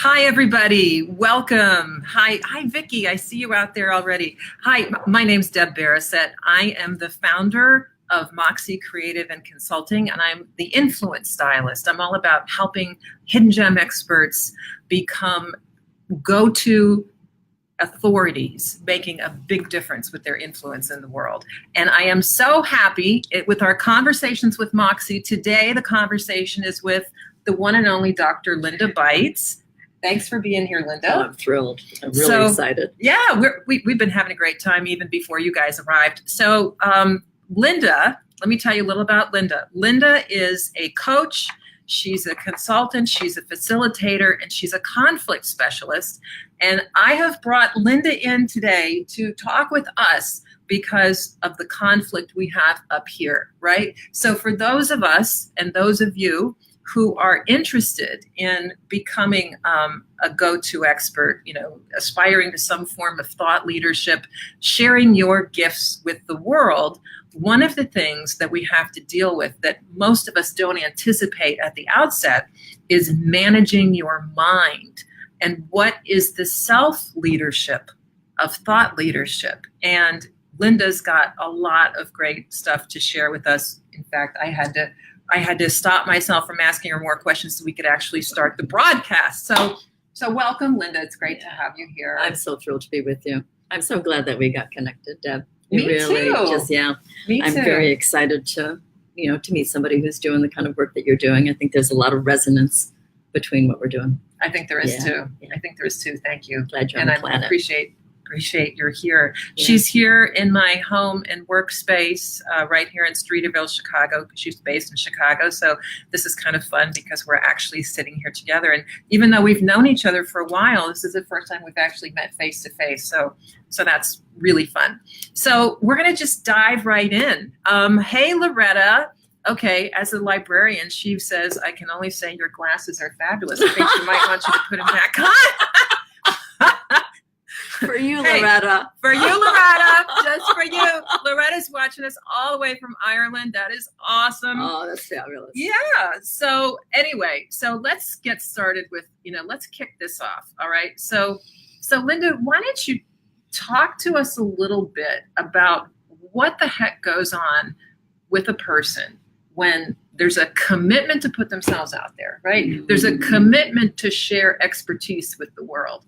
Hi, everybody. Welcome. Hi, Vicki. I see you out there already. Hi, my name's Deb Beroset. I am the founder of Moxie Creative and Consulting, and I'm the influence stylist. I'm all about helping hidden gem experts become go-to authorities, making a big difference with their influence in the world. And I am so happy with our conversations with Moxie. Today, the conversation is with the one and only Dr. Linda Beitz. Thanks for being here, Linda. Oh, I'm thrilled. I'm really excited. Yeah, we've been having a great time even before you guys arrived. So Linda, let me tell you a little about Linda. Linda is a coach. She's a consultant. She's a facilitator, and she's a conflict specialist. And I have brought Linda in today to talk with us because of the conflict we have up here, right? So for those of us and those of you who are interested in becoming a go-to expert, aspiring to some form of thought leadership, sharing your gifts with the world, one of the things that we have to deal with that most of us don't anticipate at the outset is managing your mind. And what is the self-leadership of thought leadership? And Linda's got a lot of great stuff to share with us. In fact, I had to stop myself from asking her more questions so we could actually start the broadcast. So welcome, Linda. It's great to have you here. I'm so thrilled to be with you. I'm so glad that we got connected, Deb. Me too. Me I'm too. very excited to meet somebody who's doing the kind of work that you're doing. I think there's a lot of resonance between what we're doing. I think there is too. Yeah. I think there is too. Thank you. Glad you're on the planet. I appreciate you're here. Yeah. She's here in my home and workspace right here in Streeterville, Chicago. She's based in Chicago. So this is kind of fun because we're actually sitting here together. And even though we've known each other for a while, this is the first time we've actually met face to face. So that's really fun. So we're going to just dive right in. Hey, Loretta. Okay, as a librarian, she says, I can only say your glasses are fabulous. I think she might want you to put them back on. For you, Hey, Loretta. For you, Loretta. Just for you. Loretta's watching us all the way from Ireland. That is awesome. Oh, that's fabulous. Yeah. So anyway, let's get started with, let's kick this off. All right. So Linda, why don't you talk to us a little bit about what the heck goes on with a person when there's a commitment to put themselves out there, right? Mm-hmm. There's a commitment to share expertise with the world,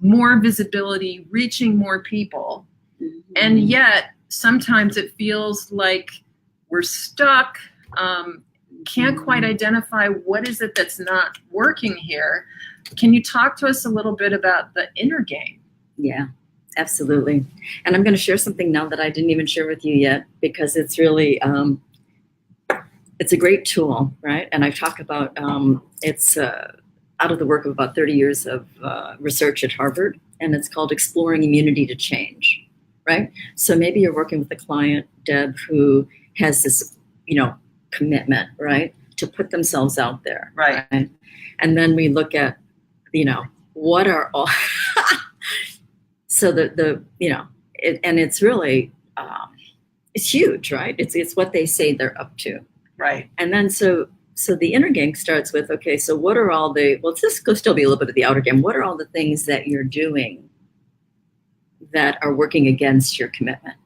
more visibility, reaching more people. Mm-hmm. And yet sometimes it feels like we're stuck, can't quite identify what is it that's not working here. Can you talk to us a little bit about the inner game? Yeah, absolutely. And I'm going to share something now that I didn't even share with you yet, because it's really, it's a great tool, right? And I talk about, it's out of the work of about 30 years of research at Harvard, and it's called Exploring Immunity to Change, right? So maybe you're working with a client, Deb, who has this, commitment, right, to put themselves out there. Right. And then we look at, what are all, so and it's really, it's huge, right? It's what they say they're up to. Right. And then so the inner game starts with, okay, so what are all this could still be a little bit of the outer game. What are all the things that you're doing that are working against your commitment?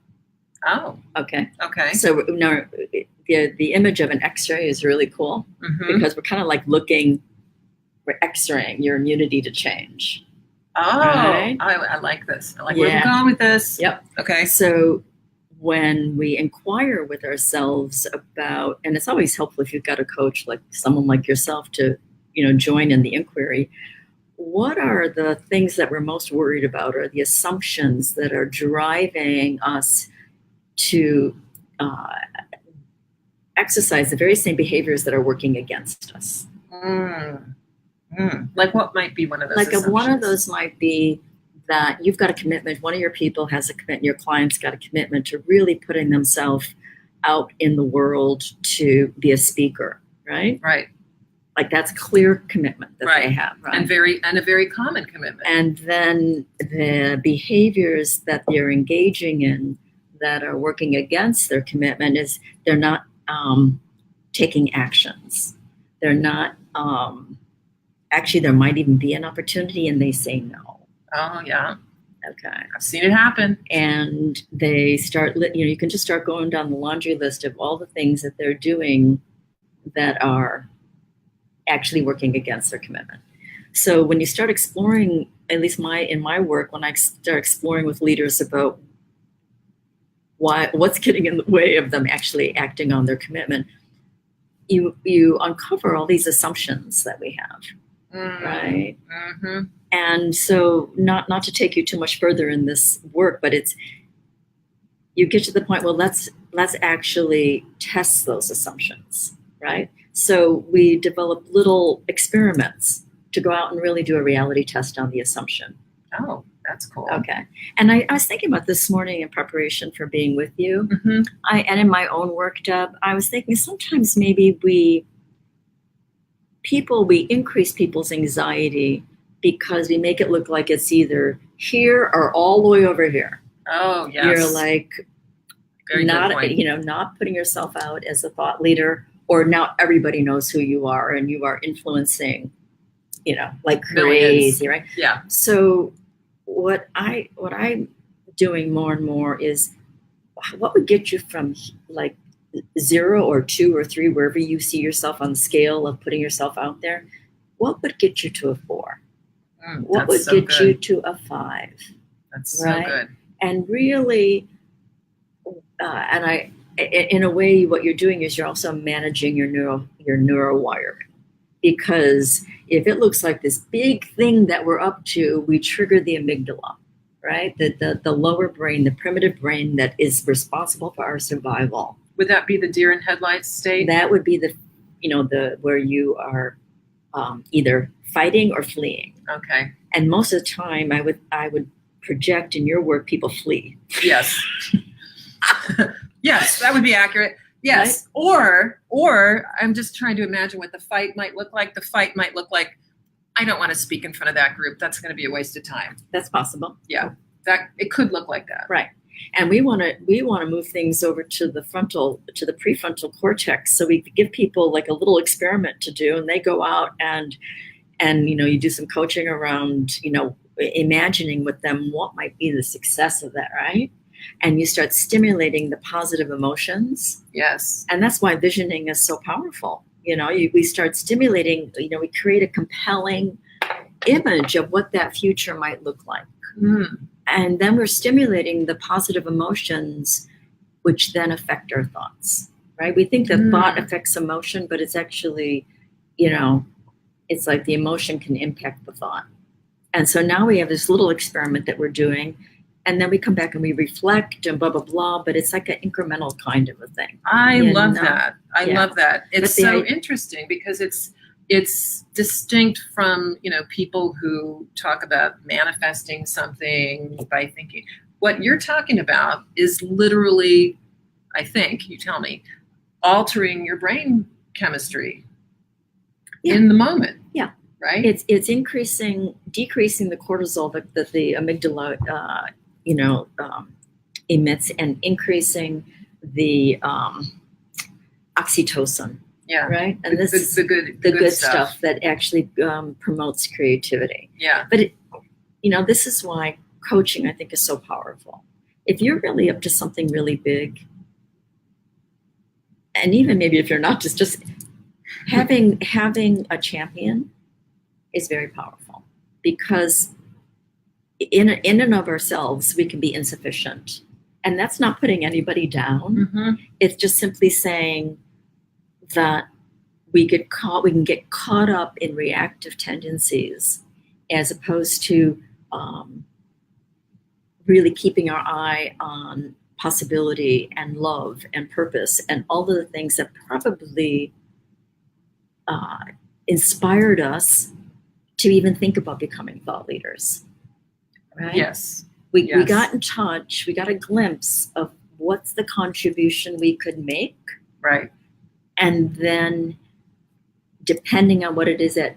Oh. Okay. Okay. So now the image of an X-ray is really cool, mm-hmm. because we're kind of like we're X-raying your immunity to change. Oh, right? I like this. I like where we're going with this. Yep. Okay. So when we inquire with ourselves about, and it's always helpful if you've got a coach, like someone like yourself, to, join in the inquiry, what are the things that we're most worried about, or the assumptions that are driving us to exercise the very same behaviors that are working against us? Like what might be one of those assumptions? One of those might be that you've got a commitment, one of your people has a commitment, your client's got a commitment to really putting themselves out in the world to be a speaker, right? Right. Like that's clear commitment that they have, right? And a very common commitment. And then the behaviors that they're engaging in that are working against their commitment is they're not taking actions. They're not actually there might even be an opportunity, and they say no. Oh, yeah. Okay. I've seen it happen. And they start, you can just start going down the laundry list of all the things that they're doing that are actually working against their commitment. So when you start exploring, at least in my work, when I start exploring with leaders about what's getting in the way of them actually acting on their commitment, you uncover all these assumptions that we have, right? Mm-hmm. And so not to take you too much further in this work, but you get to the point, well, let's actually test those assumptions, right? So we develop little experiments to go out and really do a reality test on the assumption. Oh, that's cool. Okay. And I was thinking about this morning in preparation for being with you. Mm-hmm. And in my own work, Deb, I was thinking sometimes maybe we increase people's anxiety because we make it look like it's either here or all the way over here. Oh, yes. You're like, very not, good point. Not putting yourself out as a thought leader, or now everybody knows who you are and you are influencing, like crazy, right? Yeah. So what I'm doing more and more is, what would get you from like 0 or 2 or 3, wherever you see yourself on the scale of putting yourself out there, what would get you to a 4? What would get you to a 5? That's right? So good. And really, in a way, what you're doing is you're also managing your neural wiring, because if it looks like this big thing that we're up to, we trigger the amygdala, right? The lower brain, the primitive brain that is responsible for our survival. Would that be the deer in headlights state? That would be the where you are either fighting or fleeing. Okay. And most of the time, I would project in your work, people flee. Yes. Yes, that would be accurate. Yes. Right? Or I'm just trying to imagine what the fight might look like. The fight might look like, I don't want to speak in front of that group. That's going to be a waste of time. That's possible. Yeah. That it could look like that. Right. And we want to move things over to the prefrontal cortex, so we give people like a little experiment to do, and they go out and you do some coaching around, imagining with them what might be the success of that, right? And you start stimulating the positive emotions. Yes. And that's why visioning is so powerful. We start stimulating, we create a compelling image of what that future might look like. And then we're stimulating the positive emotions, which then affect our thoughts, right? We think that thought affects emotion, but it's actually, it's like the emotion can impact the thought. And so now we have this little experiment that we're doing, and then we come back and we reflect and blah, blah, blah, but it's like an incremental kind of a thing. I love that. I love that. It's so interesting because it's distinct from, people who talk about manifesting something by thinking. What you're talking about is literally, I think, you tell me, altering your brain chemistry in the moment. Yeah. Right? It's decreasing the cortisol that the amygdala, emits, and increasing the oxytocin. Yeah. Right. And this is the good stuff that actually promotes creativity. Yeah. But this is why coaching, I think, is so powerful. If you're really up to something really big, and even maybe if you're not, just having a champion is very powerful, because in and of ourselves, we can be insufficient. And that's not putting anybody down. Mm-hmm. It's just simply saying that we can get caught up in reactive tendencies, as opposed to really keeping our eye on possibility and love and purpose and all of the things that probably inspired us to even think about becoming thought leaders. Right? Yes. We got in touch, we got a glimpse of what's the contribution we could make. Right. And then, depending on what it is that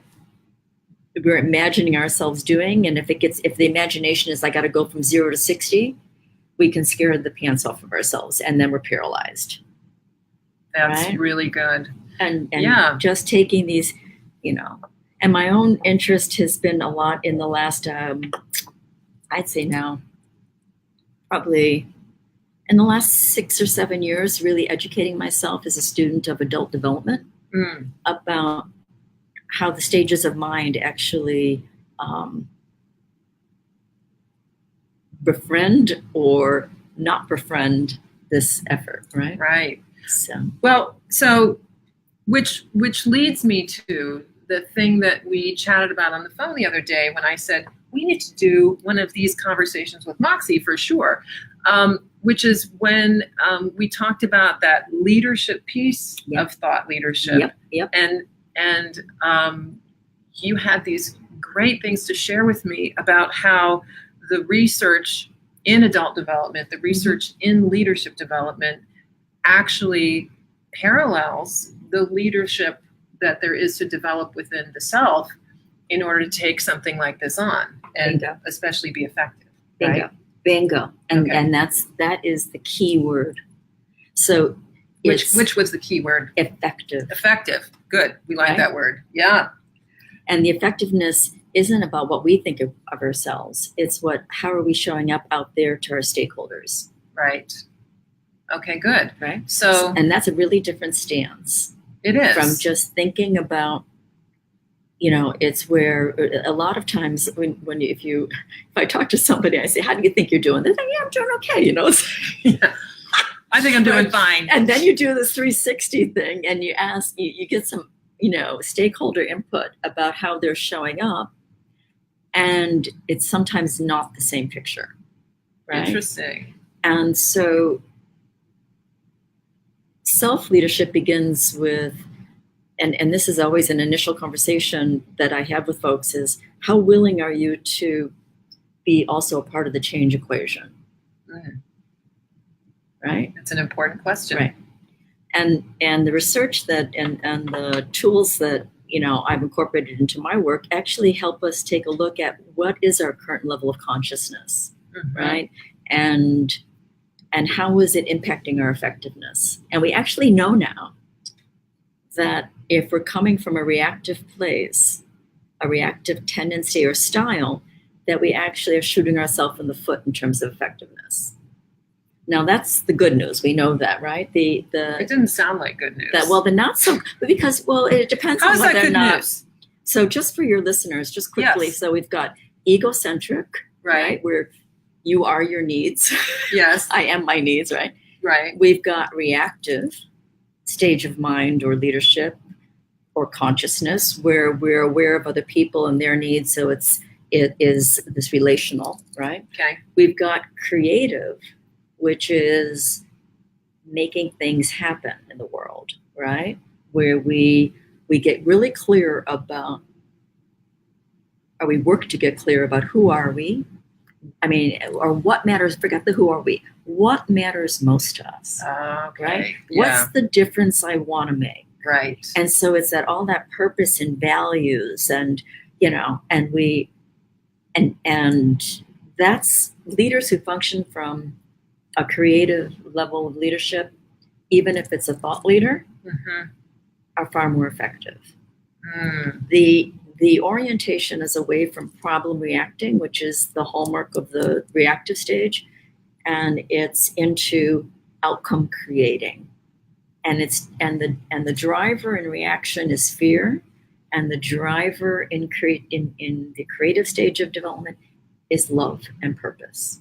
we're imagining ourselves doing, and if the imagination is, I got to go from 0 to 60, we can scare the pants off of ourselves, and then we're paralyzed. That's really good. And just taking these, And my own interest has been a lot in the last, I'd say now, probably in the last 6 or 7 years, really educating myself as a student of adult development about how the stages of mind actually befriend or not befriend this effort, right? Right. So, well, so which leads me to the thing that we chatted about on the phone the other day when I said we need to do one of these conversations with Moxie for sure, which is when we talked about that leadership piece of thought leadership. Yep. And you had these great things to share with me about how the research in adult development, the research in leadership development actually parallels the leadership that there is to develop within the self in order to take something like this on and especially be effective. Bingo. Right? Bingo. And and that is the key word. So which was the key word? Effective. Effective. Good. We like that word. Yeah. And the effectiveness isn't about what we think of ourselves. It's how are we showing up out there to our stakeholders? Right. Okay, good. Right. So, and that's a really different stance. It is. From just thinking about, it's where a lot of times if I talk to somebody, I say, how do you think you're doing? They say, yeah, I'm doing okay. Yeah. I think I'm doing fine. And then you do this 360 thing and you ask, you get some, stakeholder input about how they're showing up. And it's sometimes not the same picture. Right? Interesting. And so self-leadership begins with, and this is always an initial conversation that I have with folks, is how willing are you to be also a part of the change equation? Right? That's an important question. Right. And the research that and the tools that I've incorporated into my work actually help us take a look at what is our current level of consciousness, right? And how is it impacting our effectiveness? And we actually know now that if we're coming from a reactive place, a reactive tendency or style, that we actually are shooting ourselves in the foot in terms of effectiveness. Now that's the good news. We know that, right? It didn't sound like good news. The not so, because it depends on whether or not. News? So just for your listeners, just quickly. Yes. So we've got egocentric, right? Where you are your needs. Yes. I am my needs, right? Right. We've got reactive stage of mind or leadership or consciousness where we're aware of other people and their needs. So it is this relational, right? Okay. We've got creative, which is making things happen in the world, right? Where we get really clear about, or we work to get clear about who are we? Or what matters, forget the who are we. What matters most to us, right? Yeah. What's the difference I want to make? Right. And so it's all that purpose and values and that's leaders who function from a creative level of leadership, even if it's a thought leader, are far more effective. The orientation is away from problem reacting, which is the hallmark of the reactive stage, and it's into outcome creating. And the driver in reaction is fear, and the driver in the creative stage of development is love and purpose.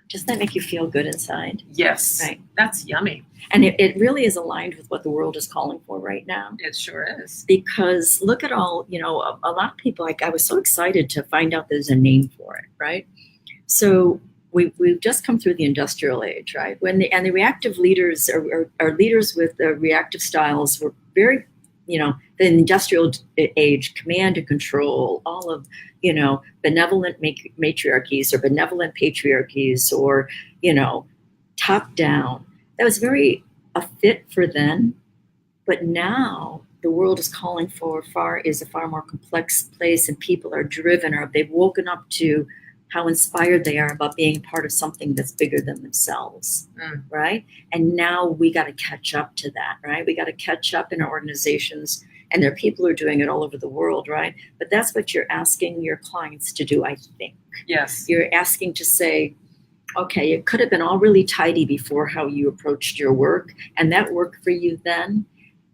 Doesn't that make you feel good inside? Yes. Right. That's yummy. And it really is aligned with what the world is calling for right now. It sure is. Because look at all, a lot of people, I was so excited to find out there's a name for it, right? So we've just come through the industrial age, right? The reactive leaders are leaders with the reactive styles were very, the industrial age, command and control, all of, benevolent matriarchies or benevolent patriarchies or, top down. That was very a fit for then. But now the world is calling for a far more complex place, and people are driven, or they've woken up to how inspired they are about being part of something that's bigger than themselves, right? And now we got to catch up to that, right? We got to catch up in our organizations And there are people who are doing it all over the world, right? But that's what you're asking your clients to do, I think. Yes. You're asking to say, okay, it could have been all really tidy before how you approached your work, and that worked for you then.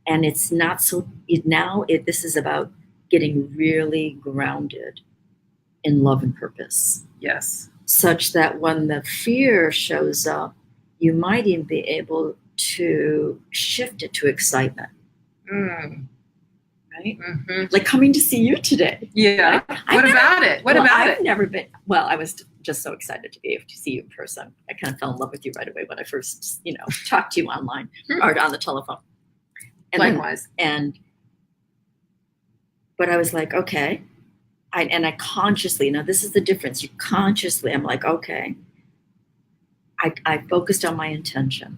And it's not so, this is about getting really grounded in love and purpose. Yes. Such that when the fear shows up, you might even be able to shift it to excitement. Right? Mm-hmm. Like coming to see you today. Yeah. Right? What about it? I've never been, well, I was just so excited to be able to see you in person. I kind of fell in love with you right away when I first, talked to you online or on the telephone. And likewise. But I was like, okay. I consciously, now this is the difference. I'm like, okay. I focused on my intention,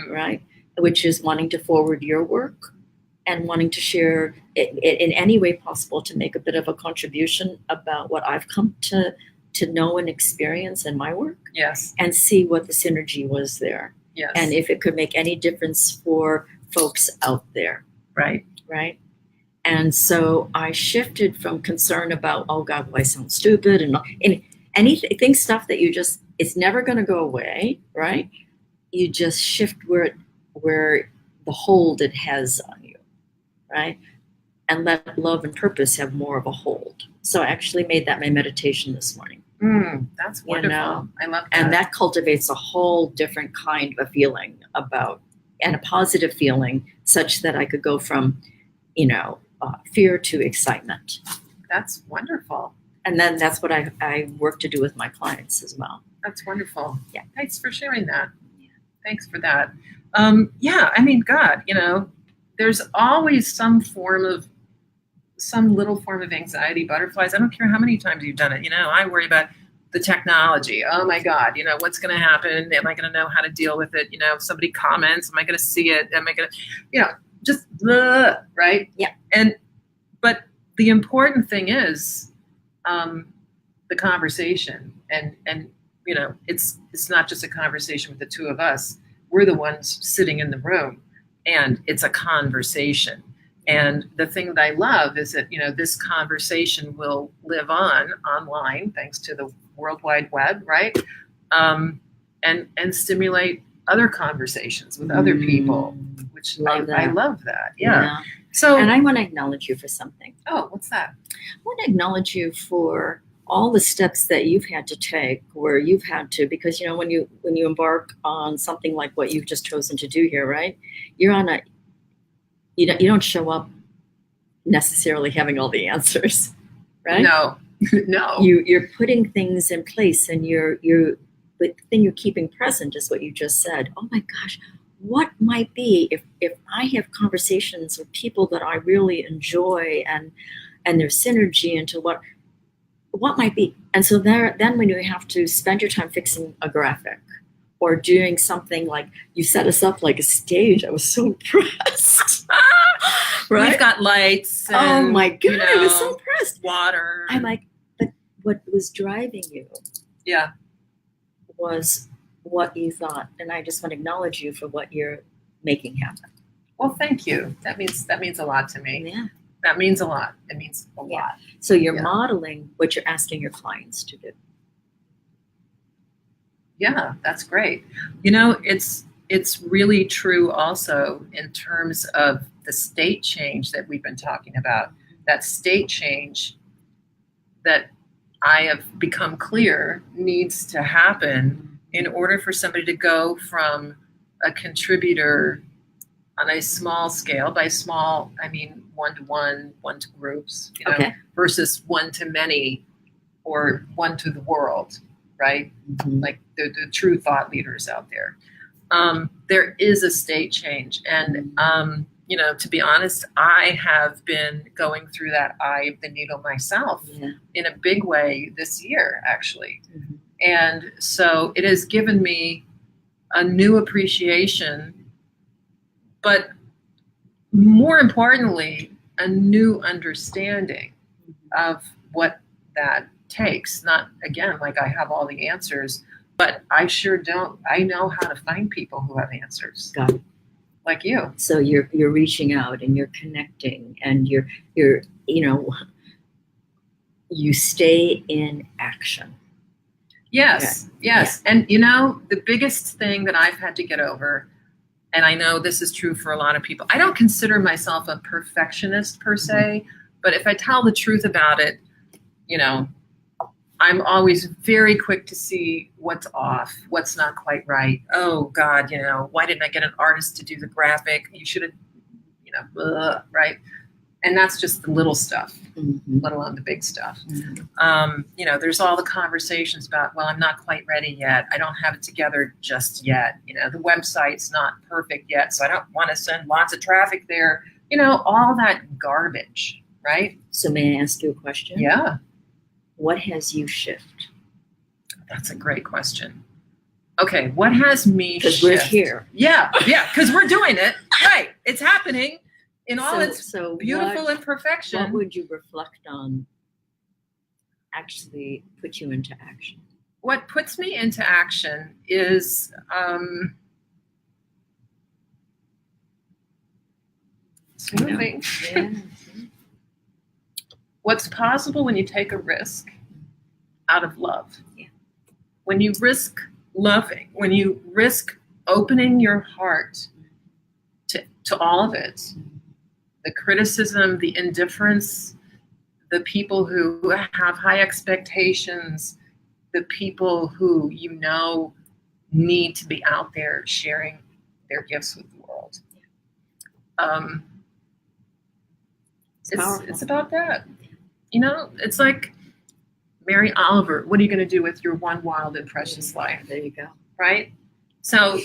right? Which is wanting to forward your work and wanting to share it in any way possible to make a bit of a contribution about what I've come to know and experience in my work. Yes. And see what the synergy was there. Yes. And if it could make any difference for folks out there. Right. Right. And so I shifted from concern about, oh God, will I sound stupid? And anything, stuff that it's never going to go away, right? You just shift where the hold it has on you, right? And let love and purpose have more of a hold. So I actually made that my meditation this morning. That's wonderful. I love that. And that cultivates a whole different kind of feeling and a positive feeling such that I could go from, fear to excitement. That's wonderful. And then that's what I work to do with my clients as well. That's wonderful. Yeah. Thanks for sharing that. Yeah. Thanks for that. God, there's always some little form of anxiety, butterflies. I don't care how many times you've done it. I worry about the technology. Oh my God, what's going to happen? Am I going to know how to deal with it? If somebody comments, am I going to see it? Am I going to, just right? Yeah. But the important thing is the conversation, and it's not just a conversation with the two of us. We're the ones sitting in the room, and it's a conversation. And the thing that I love is that, this conversation will live online, thanks to the World Wide Web, right? And stimulate other conversations with other people, which I love that. Yeah. So, and I want to acknowledge you for something. Oh, what's that? I want to acknowledge you for all the steps that you've had to take, where you've had to, because when you embark on something like what you've just chosen to do here, right? You're on you don't show up necessarily having all the answers, right? No. You're putting things in place, and the thing you're keeping present is what you just said. Oh my gosh, what might be if I have conversations with people that I really enjoy and there's synergy into what might be. And so then when you have to spend your time fixing a graphic or doing something like you set us up like a stage, I was so impressed. Right? We've got lights. And, oh my God, I was so impressed. Water. I'm like, but what was driving you? Yeah. Was what you thought, and I just want to acknowledge you for what you're making happen. Well, thank you. That means a lot to me. Yeah. That means a lot. It means a lot. So you're modeling what you're asking your clients to do. Yeah, that's great. It's really true also in terms of the state change that we've been talking about. That state change that I have become clear needs to happen in order for somebody to go from a contributor on a small scale. By small, I mean 1-to-1, 1 to groups, versus 1 to many or 1 to the world, right? Mm-hmm. Like the true thought leaders out there. There is a state change. And, to be honest, I have been going through that eye of the needle myself in a big way this year, actually. Mm-hmm. And so it has given me a new appreciation, but more importantly, a new understanding of what that takes. Not, again, like I have all the answers, but I sure don't. I know how to find people who have answers. Got it. Like you. So you're reaching out and you're connecting and you're you stay in action. Yes, yes. Yeah. And the biggest thing that I've had to get over, and I know this is true for a lot of people, I don't consider myself a perfectionist per se, but if I tell the truth about it, I'm always very quick to see what's off, what's not quite right. Oh God, why didn't I get an artist to do the graphic? You should have, right? And that's just the little stuff, let alone the big stuff. There's all the conversations about, well, I'm not quite ready yet. I don't have it together just yet. The website's not perfect yet, so I don't want to send lots of traffic there. All that garbage, right? So may I ask you a question? Yeah. What has you shift? That's a great question. Okay, what has me shift? Because we're here. Yeah, because we're doing it. Right, it's happening in all its beautiful imperfection. What would you reflect on actually put you into action? What puts me into action is smoothing. Yeah. What's possible when you take a risk out of love. Yeah. When you risk loving, when you risk opening your heart to all of it, the criticism, the indifference, the people who have high expectations, the people who need to be out there sharing their gifts with the world. It's about that. It's like Mary Oliver, what are you going to do with your one wild and precious life? There you go. Right? So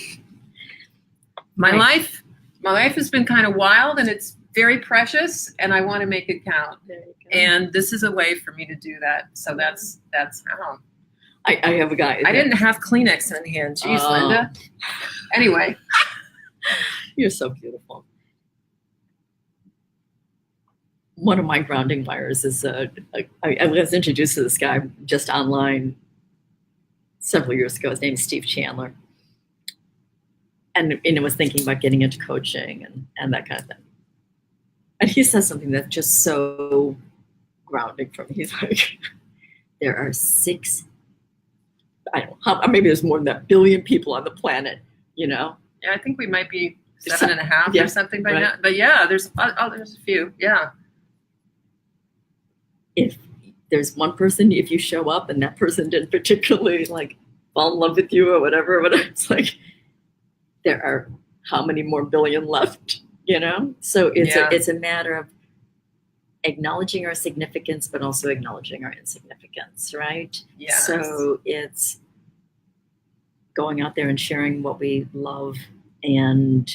my life has been kind of wild and it's very precious and I want to make it count. There you go. And this is a way for me to do that. So that's how. I have a guy. I didn't have Kleenex in hand. Jeez, Linda. Anyway. You're so beautiful. One of my grounding wires is I was introduced to this guy just online several years ago. His name is Steve Chandler. And I was thinking about getting into coaching and that kind of thing. And he says something that's just so grounding for me. He's like, there are maybe there's more than that billion people on the planet, Yeah, I think we might be 7.5 or something by now. But yeah, there's a few. Yeah. If there's one person, if you show up and that person didn't particularly fall in love with you or whatever, it's like there are how many more billion left, So it's a matter of acknowledging our significance, but also acknowledging our insignificance, right? Yes. So it's going out there and sharing what we love and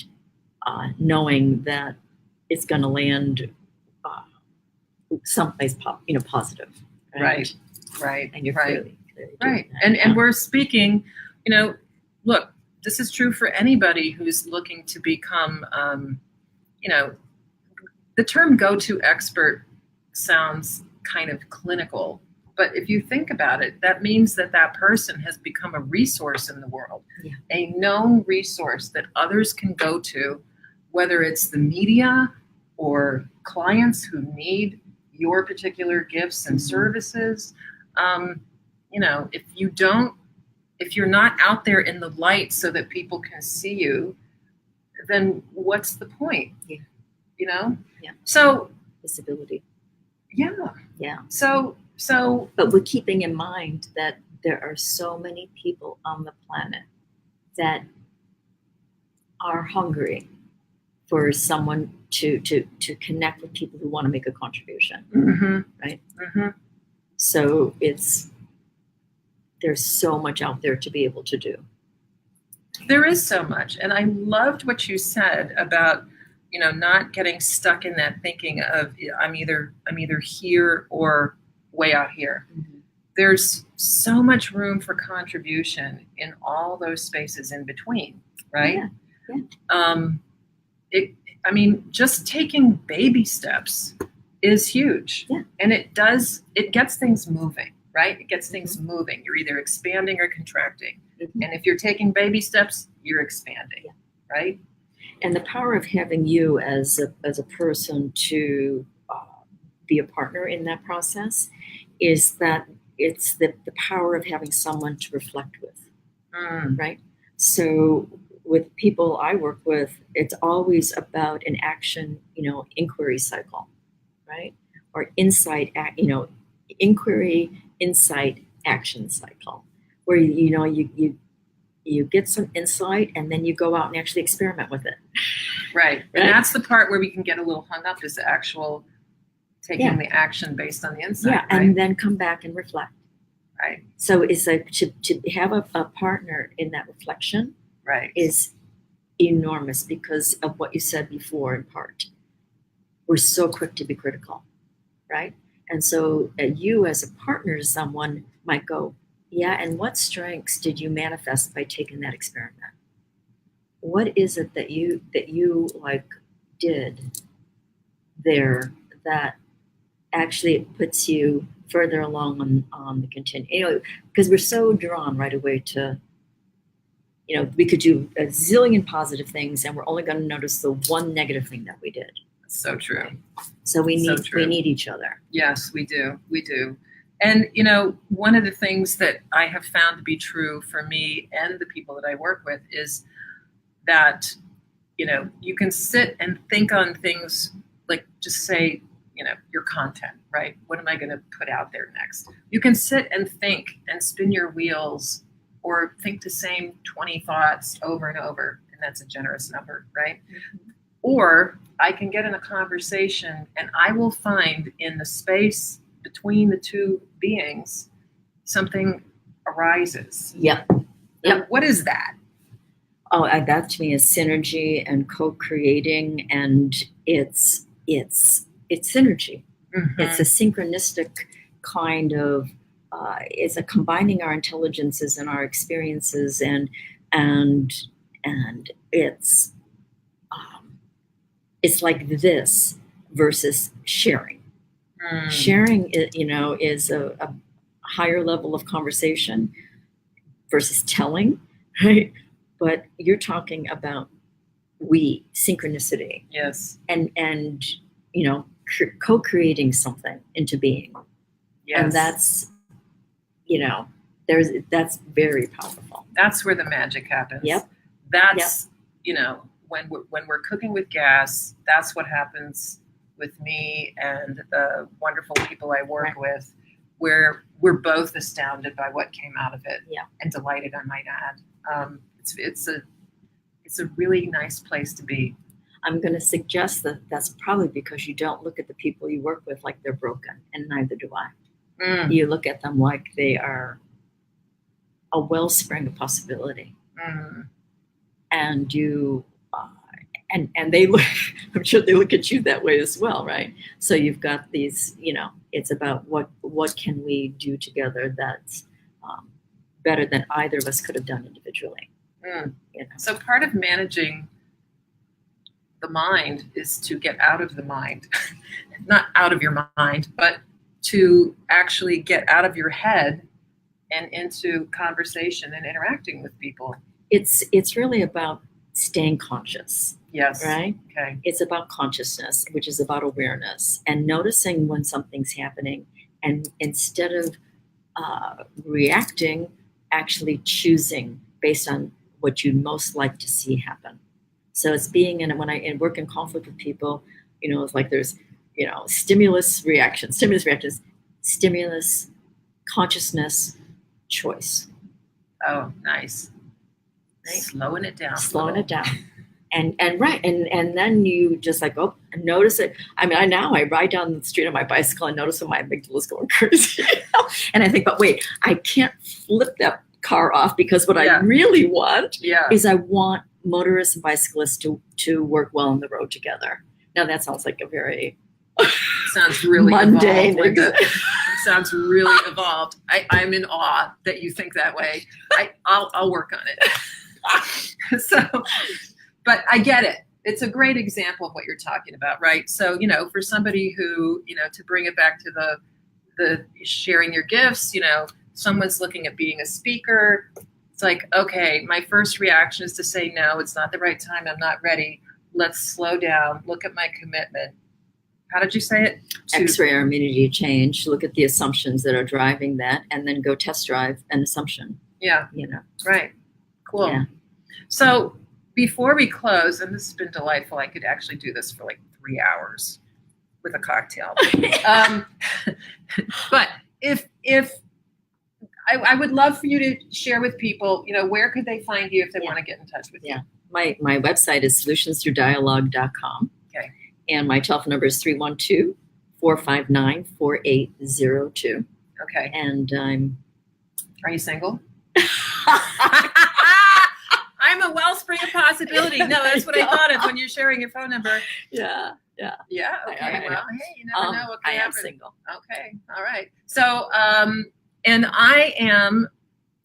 knowing that it's going to land someplace positive. Right. And you're clearly right. And we're speaking, look, this is true for anybody who's looking to become, the term go-to expert sounds kind of clinical, but if you think about it, that means that person has become a resource in the world, a known resource that others can go to, whether it's the media or clients who need your particular gifts and services. If you're not out there in the light so that people can see you, then what's the point? Yeah. So visibility. Yeah. So but we're keeping in mind that there are so many people on the planet that are hungry for someone to connect with people who want to make a contribution, right? So there's so much out there to be able to do. There is so much, and I loved what you said about not getting stuck in that thinking of I'm either here or way out here. There's so much room for contribution in all those spaces in between, right? Just taking baby steps is huge. And it gets things moving, right? It gets things moving. You're either expanding or contracting. And if you're taking baby steps, you're expanding, right? And the power of having you as a person to be a partner in that process is that it's the power of having someone to reflect with, right? So with people I work with, it's always about an action, inquiry cycle, right? Or insight, inquiry, insight, action cycle, where you get some insight and then you go out and actually experiment with it. Right. And that's the part where we can get a little hung up, is the actual taking the action based on the insight. Yeah, right? And then come back and reflect. Right. So it's like to have a partner in that reflection is enormous because of what you said before in part. We're so quick to be critical, right? And so you as a partner to someone might go, yeah, and what strengths did you manifest by taking that experiment? What is it that you like did there that actually puts you further along on the continue? Because we're so drawn right away to, we could do a zillion positive things and we're only going to notice the one negative thing that we did. So true. So we need each other. Yes, we do. We do. And, one of the things that I have found to be true for me and the people that I work with is that, you can sit and think on things like just say, your content, right? What am I going to put out there next? You can sit and think and spin your wheels or think the same 20 thoughts over and over. And that's a generous number, right? Mm-hmm. Or I can get in a conversation and I will find in the space between the two beings, something arises. Yep. What is that? Oh, that to me is synergy and co-creating, and it's synergy. Mm-hmm. It's a synchronistic kind of. It's a combining our intelligences and our experiences, and it's like this versus sharing. Sharing, is a higher level of conversation versus telling, right? But you're talking about synchronicity. Yes. And co-creating something into being. Yes. And that's, that's very powerful. That's where the magic happens. Yep. That's, when we're cooking with gas, that's what happens with me and the wonderful people I work with, where we're both astounded by what came out of it, and delighted, I might add. It's a really nice place to be. I'm going to suggest that that's probably because you don't look at the people you work with like they're broken, and neither do I. You look at them like they are a wellspring of possibility, and you. And they look, I'm sure they look at you that way as well, right? So you've got these, it's about what can we do together that's better than either of us could have done individually. So part of managing the mind is to get out of the mind, not out of your mind, but to actually get out of your head and into conversation and interacting with people. It's really about staying conscious. Yes. Right? Okay. It's about consciousness, which is about awareness and noticing when something's happening. And instead of reacting, actually choosing based on what you'd most like to see happen. So it's being when I work in conflict with people, it's like there's, stimulus, consciousness, choice. Oh, nice. Right? Slowing it down. And then you just like, notice it. I mean, I ride down the street on my bicycle and notice when my amygdala's going crazy. And I think, but wait, I can't flip that car off because what I really want is I want motorists and bicyclists to work well on the road together. Now that sounds like a very sounds really mundane. It sounds really evolved. I'm in awe that you think that way. I'll work on it. But I get it. It's a great example of what you're talking about, right? So, for somebody who, to bring it back to the sharing your gifts, someone's looking at being a speaker. It's like, okay, my first reaction is to say, no, it's not the right time. I'm not ready. let's slow down, look at my commitment. How did you say it? X-ray our immunity change, look at the assumptions that are driving that, and then go test drive an assumption. Yeah. Right. Cool. Yeah. So before we close, and this has been delightful, I could actually do this for like 3 hours with a cocktail. But if I would love for you to share with people, where could they find you if they want to get in touch with you? Yeah. My website is solutionsthroughdialogue.com. Okay. And my telephone number is 312-459-4802. Okay. And Are you single? I'm a wellspring of possibility. No, that's what I thought of when you're sharing your phone number. Yeah. Yeah. Okay. I well, hey, you never know what can I am happen. single. Okay. All right. So, and I am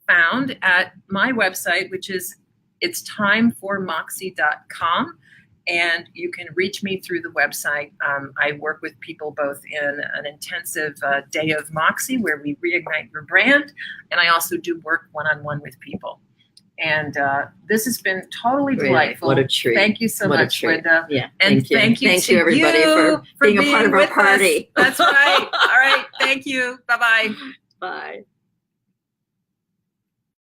found at my website, which is itstimeformoxie.com. And you can reach me through the website. I work with people both in an intensive day of Moxie where we reignite your brand. And I also do work one-on-one with people. And this has been totally delightful. What a treat. Thank you so much, Linda. Yeah. And thank you to everybody for being a part of our with us. party. That's right. All right. Thank you. Bye-bye. Bye.